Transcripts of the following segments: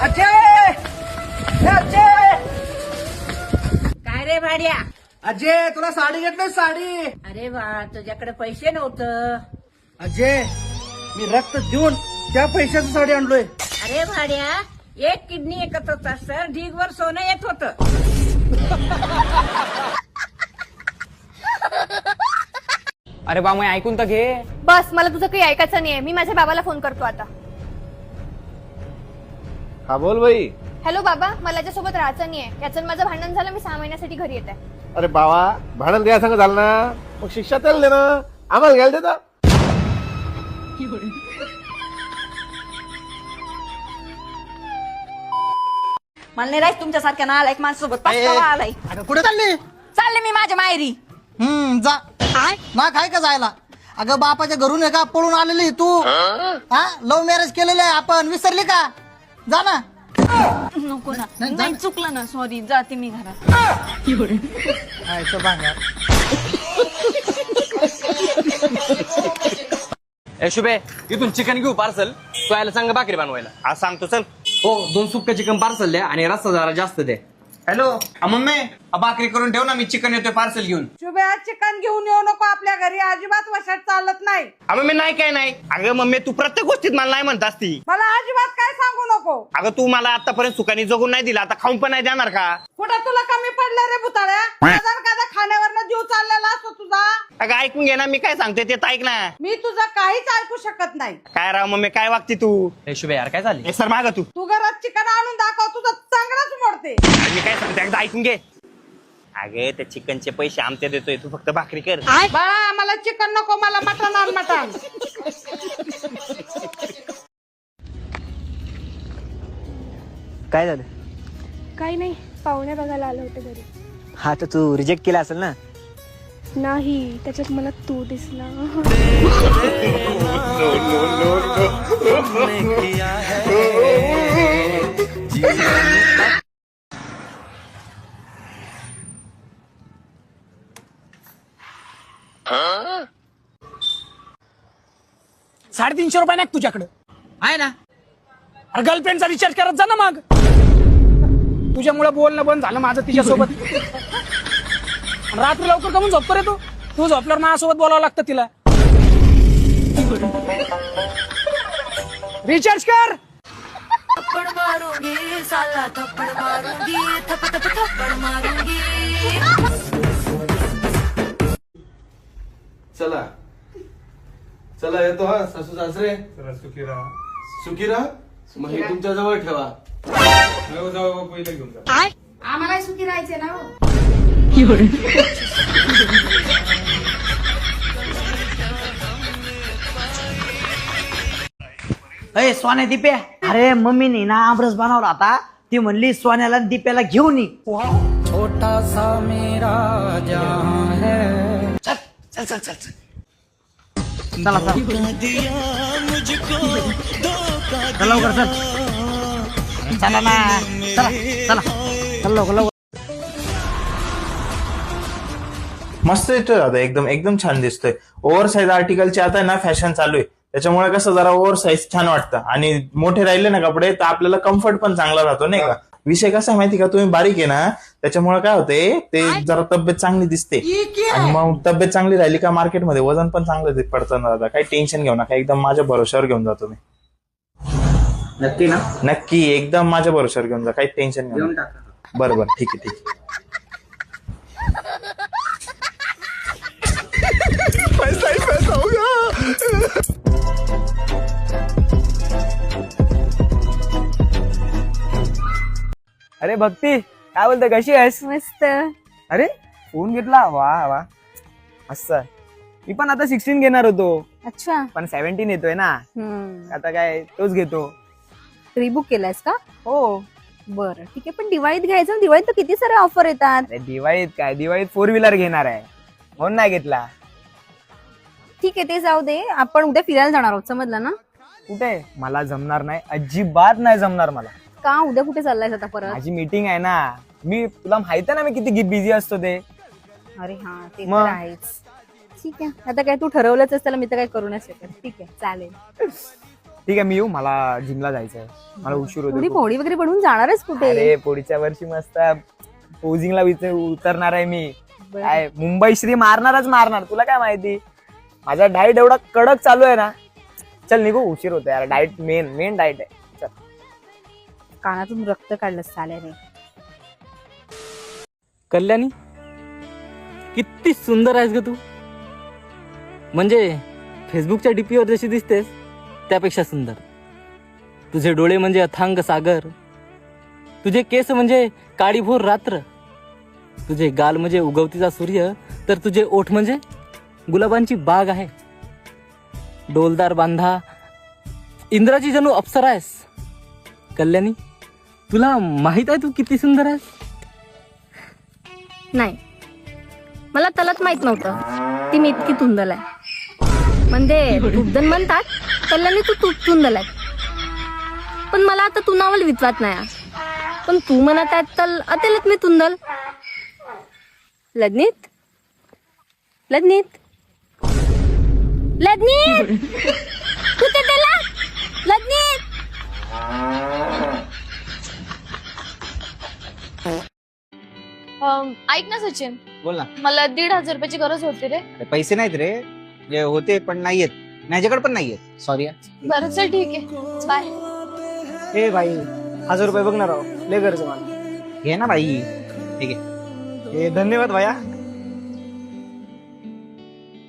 अजय अजय काय रे भाड्या? अजय तुला साडी घेतली साडी. अरे वा, तुझ्याकडे पैसे नव्हतं. अजय मी रक्त देऊन त्या पैशाची साडी आणलोय. अरे भाड्या, एक किडनी एकत्र होतास तर ढीगवर सोनं येत होतं. अरे बा मग ऐकून तर घे. बस, मला तुझं काही ऐकायचं नाहीये. मी माझ्या बाबाला फोन करतो आता. हा बोल बाई. हॅलो बाबा, मला याच्यासोबत राहायचं नाहीये. याचं माझं भांडण झालं, मी 6 महिन्यासाठी घरी येते. अरे बाबा, भांडण काय सांग झालं ना, मग शिक्षा त्याला दे ना, आम्हाला घ्यायला देता. मला नाही राहायचं तुमच्यासारख्या ना एक माणसासोबत. पस्तावा आलाय. अगं कुठे चालली? चालले मी माझ्या माहेरी. जा ना काय का जायला. अगं बापाच्या घरून आहे का पळून आलेली तू? हा लव्ह मॅरेज केलेलं आहे आपण, विसरली का? जा ना. नको ना, नाही चुकलं ना, सॉरी, जाते मी घरात. ए शुभे, इथून चिकन घेऊ पार्सल. तू यायला सांग भाकरी बनवायला. आज सांगतो चल. हो, 2 सुक्का चिकन पार्सल द्या आणि रस्सा जरा जास्त दे. हॅलो मम्मी, भाकरी करून ठेव ना, मी चिकन येतोय पार्सल घेऊन. शुभ्या, चिकन घेऊन येऊ नको आपल्या घरी. अजिबात वशात चालत नाही. मम्मी नाही काय नाही. अगं मम्मी, तू प्रत्येक गोष्टीत मला नाही म्हणत असती. मला अजिबात काय सांगू नको. अगं तू मला आतापर्यंत सुखाने जगून नाही दिला, आता खाऊन पण नाही देणार का? कुठं तुला कमी पडलं रे भुताळ्या? का खाण्यावरनं जीव चाललेला असतो तुझा. अगं ऐकून घे ना, मी काय सांगते ते तर ऐक ना. मी तुझं काहीच ऐकू शकत नाही. काय राव मम्मी, काय वागते तू? ए शुभे यार, काय झाले? सर माग तू घरात चिकन आणून दाखव, तुझं चांगलाच मोडते. मी काय सांगते एकदा ऐकून घे. अगे त्या चिकनचे पैसे आमच्या देतोय, तू फक्त भाकरी कर. बाळा, मला चिकन नको, मला मटण आण, मटण. काय झालं? काही नाही, पाहुणे बघायला आले होते घरी. हा तर तू रिजेक्ट केला असेल ना. नाही, त्याच्यात मला तू दिसला. ₹350 नाही तुझ्याकडे आहे ना? अरे गर्लफ्रेंडचा रिचार्ज करत जा ना. मग तुझ्यामुळे बोलणं बंद झालं माझं तिच्यासोबत. रात्री लवकर कमून झोपतो रे तू? तू झोपल्यावर माझ्यासोबत बोलावं लागतं तिला. रिचार्ज कर. चला चला, येतो हा. सासू सासरे सुखीरा, मग हे तुमच्या जवळ ठेवा. आम्हाला सुखी राहायचे ना. अरे सोन्या दिप्या, अरे मम्मीने ना आमरस बनवला होता. ती म्हणली सोन्याला दिप्याला घेऊन ये. छोटासा मेरा जहां है. चल चल चल चल चल. चला चला चल लवकर चल. चला ना, चला चला चल लवकर लवकर. मस्त येतोय दादा, एकदम एकदम छान दिसतोय. ओव्हर साईज आर्टिकलची आता ना फॅशन चालू आहे, त्याच्यामुळे कसं जरा ओव्हर साईज छान वाटतं आणि मोठे राहिले ना कपडे तर आपल्याला कम्फर्ट पण चांगला राहतो नाही का. विषय कसा आहे माहिती का, तुम्ही बारीक आहे ना, त्याच्यामुळे काय होते ते जरा तब्येत चांगली दिसते आणि मग तब्येत चांगली राहिली का मार्केटमध्ये वजन पण चांगलं पडतं ना दादा. काही टेन्शन घेऊ नका, एकदम माझ्या भरोश्यावर घेऊन जातो मी. नक्की ना? नक्की, एकदम माझ्या भरोश्यावर घेऊन जा, काही टेन्शन घेऊ नका. बरं बरं, ठीक आहे ठीक आहे. अरे भक्ती, काय बोलते, कशी आहेस? मस्त. अरे फोन घेतला, वा वा. असं मी पण आता 16 घेणार होतो, अच्छा. पण 17 येतोय ना, आता काय तोच घेतो. प्रीबुक केलायस का? हो. बरं ठीक आहे, पण दिवाळीत घ्यायचं. दिवाळीत तर किती सारे ऑफर येतात. अरे दिवाळीत काय, दिवाळीत 4 व्हीलर घेणार आहे म्हणून नाही घेतला. ठीक आहे, ते जाऊ दे. आपण उद्या फिरायला जाणार आहोत, समजलं ना? कुठे? मला जमणार नाही, अजिबात नाही जमणार मला. का? उद्या कुठे चाललायस आता परत? माझी मीटिंग आहे ना. मी तुला माहित आहे ना मी किती बिझी असतो ते. अरे हा, ते मग? तर आहेच. ठीक आहे, आता काय तू ठरवलंच त्याला, मी तर काय करू नाही शकत. ठीक आहे, चालेल. ठीक आहे मी येऊ, मला जिमला जायचंय, मला उशीर थोडी होतो खूप. पोळी वगैरे बनवून जाणारच कुठे? अरे पुढच्या वर्षी मस्त पोझिंगला उतरणार आहे मी. काय मुंबई श्री मारणार, तुला काय माहिती. माझा डाएट एवढा कडक चालू आहे ना. चल निघू, उशीर होतो यार. डाएट मेन डाएट आहे. चल. कानातून रक्त काढलं साल्याने. कल्याणी किती सुंदर आहेस ग तू. म्हणजे फेसबुकच्या डीपीवर जशी दिसतेस त्यापेक्षा सुंदर. तुझे डोळे म्हणजे अथांग सागर, तुझे केस म्हणजे काळीभोर रात्र, तुझे गाल म्हणजे उगवतीचा सूर्य, तर तुझे ओठ म्हणजे गुलाबांची बाग आहे. डोलदार बांधा, इंद्राची जणू अप्सरा आहेस. कल्याणी तुला माहित आहे तू किती सुंदर आहेस. नाही, मला तलत माहित नव्हतं ती मी इतकी तुंदल आहे. म्हणजे तुबदन म्हणतात कल्याणी तू तुंदल आहे, पण मला आता तू नावल विचारत नाही. पण तू म्हणत आहेत तर अतेलच मी तुंदल. लदनीत लदनीत लदनीत कुठे त्याला लदनीत. ऐक ना सचिन, बोल ना. मला 1,500 रुपयाची गरज होती रे. पैसे नाहीत रे, जे होते पण नाहीयेत, माझ्याकडे पण नाहीयेत. सॉरी. बरं चल ठीक आहे, बाय. ए भाई 1,000 रुपये बघणार आहो, लय गरज आहे मला. घे ना बाई. ठीक आहे. ए धन्यवाद भैया.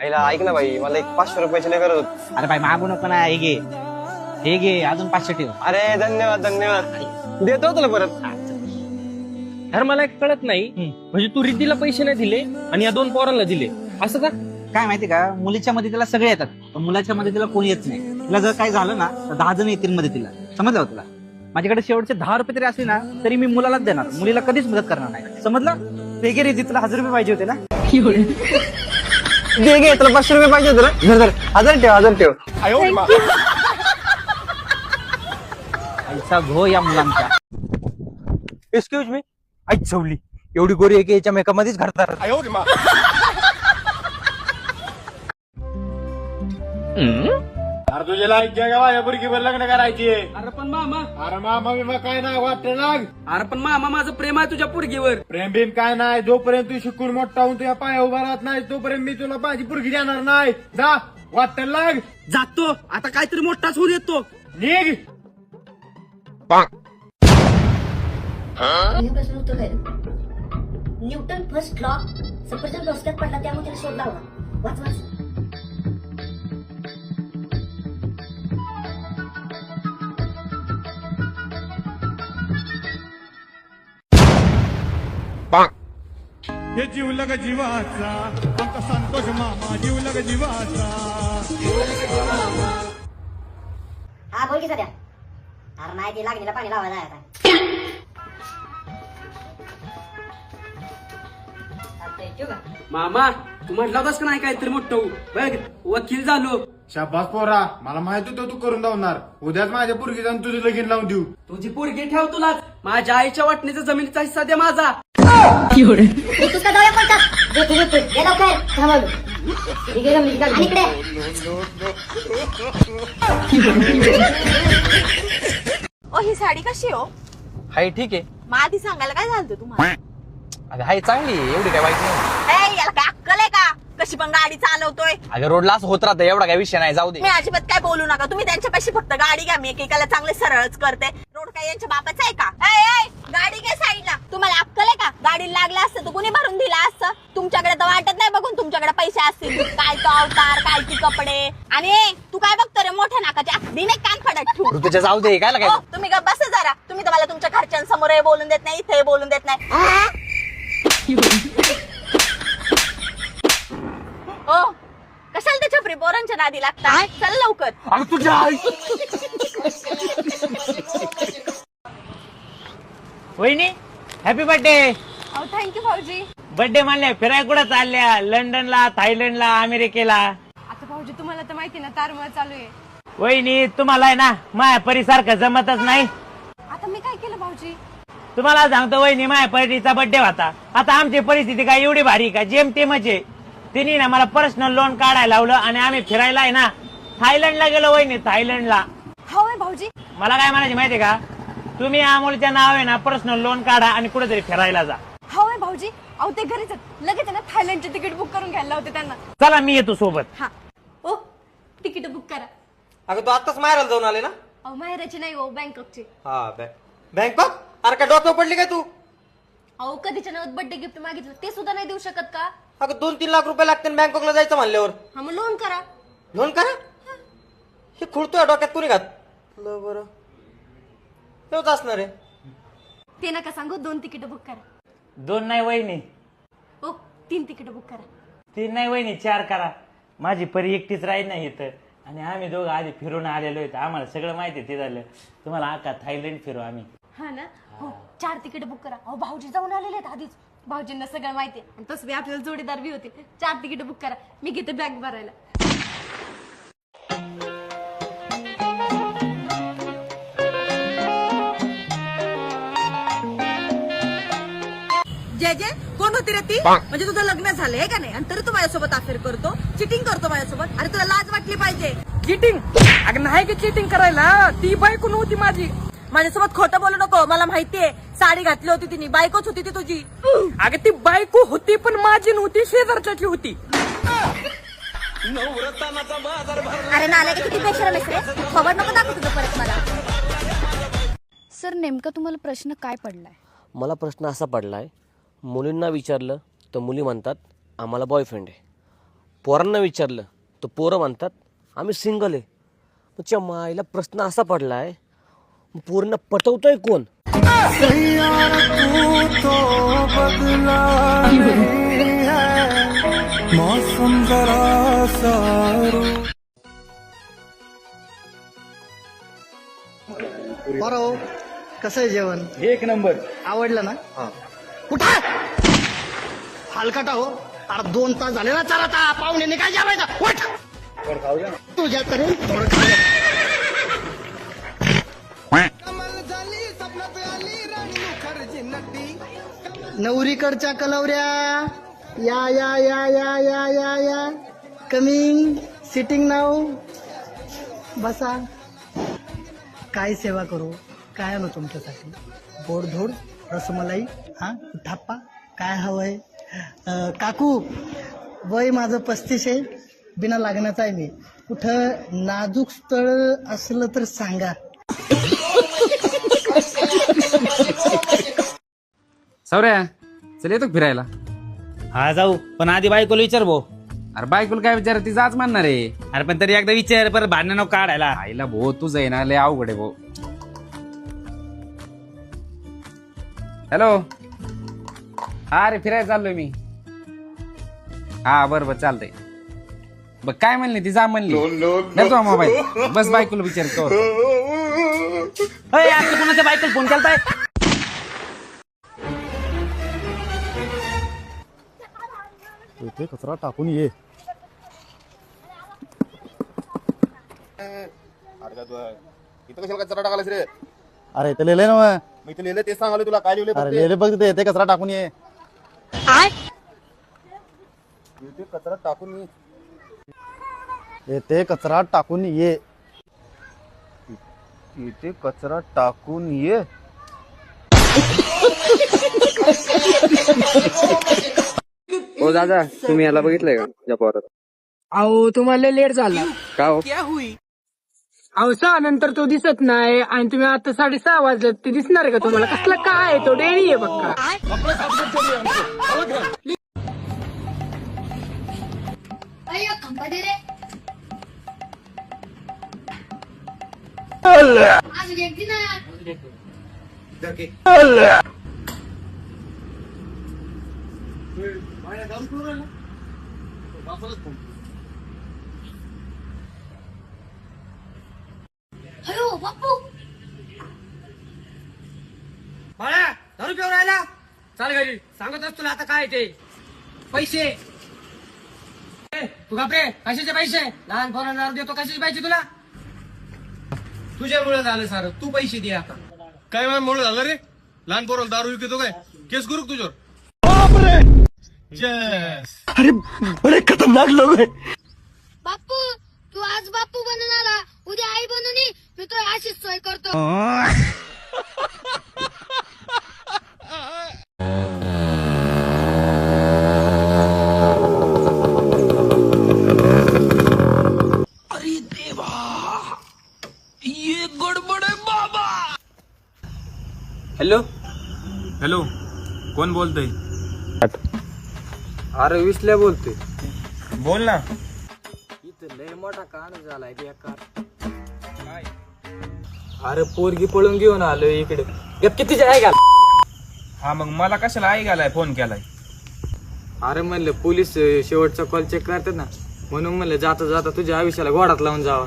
आईला ऐक ना भाई, मला एक 500 रुपयाची लय गरज होती. अरे बाई मागू नको ना. हे घे अजून 500 ठेव. अरे धन्यवाद देतो तुला परत. अरे मला एक कळत नाही, म्हणजे तू रिद्धीला पैसे नाही दिले आणि या 2 पोरांना दिले असं का. काय माहिती का, मुलीच्या मदतीला सगळे येतात पण मुलाच्या मदतीला कोणी येत नाही. तिला जर काय झालं ना तर 10 जण येतील मदतीला. समजलं का तुला. माझ्याकडे शेवटचे 10 रुपये तरी असले ना तरी मी मुलालाच देणार, मुलीला कधीच मदत करणार नाही. समजलं. ते गे तुला 1,000 रुपये पाहिजे होते ना. दे गे, तुला 500 रुपये पाहिजे होते ना. 1,000 ठेव. पैसा घो या मुलांचा. Excuse me. ऐक चवली, एवढी गोरी आहे की याच्या मेकअप मध्येच घालतात. अरे तुझे लाईक घ्या का माझ्या पुरगीवर लग्न करायची. अरे पण मामा, अरे मामा काय नाही वाटत लाग. अरे पण मामा माझं प्रेम आहे तुझ्या पोरगीवर. प्रेम बिम काय नाही, जोपर्यंत तू शिकून मोठा होऊन तुझ्या पाया उभा राहत नाही तोपर्यंत मी तुला माझी पुरगी देणार नाही. जा वाटत लाग. जातो आता, काहीतरी मोठाच होऊन येतो. निघ. प्रश्न उत्तर काय. न्यूटन फर्स्ट लॉ सफरचंद रस्त्यात पडला त्यामुळे त्याला शोध लावला. वाच वाच. हे जीवलग जीवाचा आमचा संतोष मामा जीवलग जीवाचा. हा बोल की सध्या. अरे नाही ते लागणीला पाणी लावायला आता. मामा तू म्हटला होतास का नाही काहीतरी मोठं होऊ. बघ वकील झालो. शाबास पोरा, मला माहित होतं तू करून धावणार. उद्याच माझ्या पुरगी जाऊन तुझं लगीन लावून देऊ. तुझी पोरगी ठेव तुलाच. माझ्या आईच्या वाटणीचा जमिनीचा हिस्सा दे माझा. तुझ्या डोळ्या पडतात. ये लवकर थांबव. इकडे ओ ही साडी कशी हो. हाय ठीक आहे. मग आधी सांगायला काय झालं तुम्हाला. अगं हाय चांगली, एवढी काय वाईट नाही. ए, याला काय अक्कल आहे का. कशी पण गाडी चालवतोय. अगं रोडला असं होत राहतं, एवढा काय विषय नाही, जाऊ दे. मी अजिबात काय बोलू नका. तुम्ही त्यांच्यापाशी फक्त गाडी घ्या. मी एकेकाला चांगले सरळच करते. रोड काय यांच्या बापाचा आहे का. गाडी घ्या साईडला. तुम्हाला अक्कल आहे का. गाडी लागलं असतं तर कुणी भरून दिलं असतं. तुमच्याकडे तर वाटत नाही बघून तुमच्याकडे पैसे असतील. काय तो अवतार, काय ती कपडे. आणि तू काय बघतो रे मोठ्या नाकाच्या दिने कान फडत ठेवू. तुझ्या जाऊ दे काय हो, तुम्ही का बस जरा. तुम्ही तर मला तुमच्या घरच्यांसमोर हे बोलून देत नाही, इथे बोलून देत नाही. हो कशाला त्या छपरी पोरांच्या नादी लागतात. चल लवकर. तुझ्या वहिनी हॅपी बर्थडे. थँक्यू भाऊजी. बर्थडे म्हणले फिराय कुठं चालल्या. लंडनला, थायलंडला, अमेरिकेला. आता भाऊजी तुम्हाला तर माहिती ना तारमळ चालू आहे. वहिनी तुम्हाला आहे ना माया परिसारखं जमतच नाही. आता मी काय केलं भाऊजी. तुम्हाला सांगतो वहिनी, माया परीचा बर्थडे होता. आता आमची परिस्थिती काय एवढी भारी का जेमतेमच आहे. तिने ना मला पर्सनल लोन काढायला लावलं आणि आम्ही फिरायला आहे ना थायलंडला गेलो वहिनी. थायलंडला होय भाऊजी. मला काय म्हणायची माहितीये का, तुम्ही अमोलच्या नाव आहे ना पर्सनल लोन काढा आणि कुठेतरी फिरायला जा. होय भाऊजी. अहो ते घरीच आहेत. लगेच ना थायलंडचे तिकीट बुक करून घ्यायला होते त्यांना. चला मी येतो सोबत. हा. ओ तिकीट बुक करा. अगं तू आत्ताच माहेराला जाऊन आले ना? अहो माहेराची नाही हो, बँकॉकची. हा बँकॉक. अरे काय डोक्यावर पडली काय तू? अहो कधीच्या नावात बर्थडे गिफ्ट मागितलं ते सुद्धा नाही देऊ शकत का? अगं 2-3 लाख रुपये लागते बँकॉकला जायचं म्हणल्यावर. हा मग लोन करा. लोन करा? हे खुळतोय डोक्यात कोणी घातलं बरं? तेवढंच असणार आहे. ते नका सांगू, 2 तिकीट बुक करा. 2 नाही वहिनी, ओ 3 तिकीट बुक करा. 3 नाही वहिनी, 4 करा. माझी परी एकटीच राहील नाही इथं आणि आम्ही दोघं आधी फिरून आलेलो आहेत. आम्हाला सगळं माहिती आहे. ते झालं तुम्हाला आका थायलंड फिरू आम्ही. हा ना. हो 4 तिकीट बुक करा. अहो भाऊजी जाऊन आलेले आहेत आधीच. भाऊजींना सगळं माहिती आहे आणि तसं बी आपल्याला जोडीदार बी होते. 4 तिकीट बुक करा. मी घेते बॅग भरायला. जय जय कोण होती रे ती? म्हणजे तुझं लग्न झालंय का नाही आणि तरी तू माझ्यासोबत अफेअर करतो, चिटिंग करतो माझ्यासोबत. अरे तुला लाज वाटली पाहिजे. चिटिंग? अगं नाही की चिटिंग करायला, ती बायको नव्हती माझी. माझ्यासोबत खोटं बोलू नको. मला माहितीये साडी घातली होती तिने, बायकोच होती ती तुझी. अगं ती बायको होती पण माझी नव्हती, शेजारच्याची होती. अरे नालायक किती बेशरम आहेस रे. खबर नको दाखव तुझं परत मला. सर नेमका तुम्हाला प्रश्न काय पडलाय? मला प्रश्न असा पडलाय, मुलींना विचारलं तर मुली म्हणतात आम्हाला बॉयफ्रेंड आहे, पोरांना विचारलं तर पोरं म्हणतात आम्ही सिंगल आहे. तुझ्या माईला प्रश्न असा पडलाय, पोरींना पटवतोय कोण? बरं कसं आहे जेवण? 1 नंबर. आवडलं ना? कुठं हलकाटा हो. अरे 2 तास झाले ना चालता. पाहुणे काय जेवायचं? उठ तुझ्या तरी नवरीकडच्या कलवऱ्या या या या या या या या कमिंग सिटिंग नाव. बसा. काय सेवा करू? काय आणू तुमच्यासाठी? गोडधोड, रसमलाई, हा थाप्पा, काय हवंय? काकू वय माझं 35 आहे, बिना लागण्याचा आहे मी. कुठं नाजूक स्थळ असलं तर सांगा. सौर्या चल येतो फिरायला. हा जाऊ, पण आधी बायकोला विचार भाऊ. अरे बायकोला काय विचार, ती जाच म्हणणार आहे. अरे पण तरी एकदा विचार, परत भांडण नको काढायला. आईला भाऊ तुझं आहे ना लय अवघड आहे भाऊ. हॅलो. हा रे फिरायला चाललोय मी. हा बरं बरं चालतंय. बघ काय म्हणली ती, जा म्हणली. देतो मोबाईल, बस बायकोला विचार कर. आता कोणाच्या बायकोला फोन केलताय? इथे कचरा टाकून ये. इथं कशाला कचरा टाकायला रे? अरे इथे लिहिलंय ना मग. मी इथे लिहिलं ते सांगाले तुला. काय लिहिले? अरे लिहिले बघ तिथे, इथे कचरा टाकून ये. इथे कचरा टाकून ये. येथे कचरा टाकून ये. इथे कचरा टाकून ये. हो दादा, तुम्ही याला बघितलंय का या पोरात? अहो तुम्हाला लेट झाला. का हो? अहो 6 नंतर तो दिसत नाही आणि तुम्ही आता 6:30 वाजले, ते दिसणार आहे का तुम्हाला? कसला काय आहे तो, डेरी आहे बघा. हॅलो बापू. बाळा दारू पिऊन राहिला, चाल घरी. सांगतच तुला आता काय ते पैसे. तू घाबरे, कशाचे पैसे? लहान पोरांना दारू देतो, कशाचे पैसे तुला? तुझ्यामुळे झालं सारं, तू पैसे दे आता. काय मुळे झालं रे? लहान पोराला दारू विकतो काय? केस करू तुझ्यावर? अरे बड़े खतरनाक लोग है. बापू तू आज बापू बनून आला, उद्या आई बनून ये. मी तो अशीच सोय करतो. अरे देवा, ये गडबड आहे बाबा. हॅलो हॅलो, कोण बोलतोय? अरे विसल्या बोलतोय. बोल ना. इथं लय मोठा कांड झालाय बेकार. अरे पोरगी पळून घेऊन आलो इकडे. किती आहे का? हा, मग मला कशाला आई घालाय फोन केलाय? अरे म्हणलं पोलीस शेवटचा कॉल चेक करतात ना, म्हणून म्हणलं जाता जाता तुझ्या आयुष्याला घोडात लावून जावा.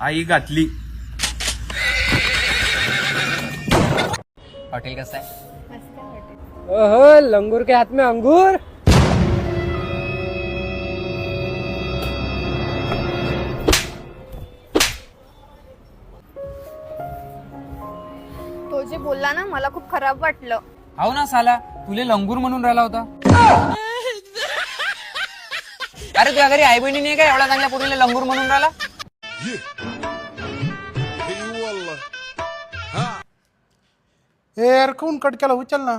आई घातली. हॉटेल कसं आहे? ओहो, लंगूर के हाथ में अंगूर. तो जे बोलला ना मला खूप खराब वाटलं. हो ना साला, तुले लंगूर म्हणून राहिला होता. अरे तुझ्या घरी आई बहिणी नाही का एवढा चांगल्या पोरीला लंगूर म्हणून राहिला? ए कोण कट केला, उचल ना.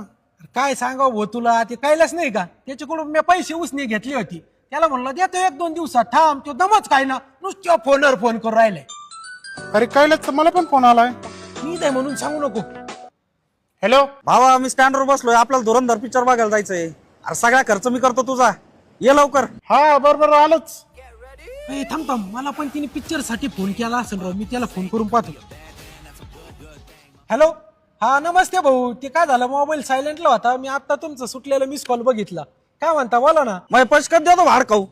काय सांगावं भाऊ तुला, ते कायलाच नाही का, त्याच्याकडून मी पैसे उसने घेतली होती. त्याला म्हणलं देतो 1-2 दिवसात, थांब. तो दमच काय ना, नुसत्या फोनवर फोन करून राहिलाय. अरे कायलाच मला पण फोन आलाय. मी नाही म्हणून सांगू नको. हॅलो भावा, मी स्टँडवर बसलोय, आपल्याला धुरंधर पिक्चर बघायला जायचंय. अरे सगळा खर्च मी करतो तुझा, ये लवकर. हा बरोबर आलोच. थांब थांब, मला पण तिने पिक्चर साठी फोन केला असेल राव, मी त्याला फोन करून पाहतो. हॅलो, हा नमस्ते भाऊ. ते काय झालं, मोबाईल सायलेंटला होता, मी आता तुमचं सुटलेलं मिस कॉल बघितला. काय म्हणता, बोला ना. मग पैसे कधी देतो भाड खाऊ.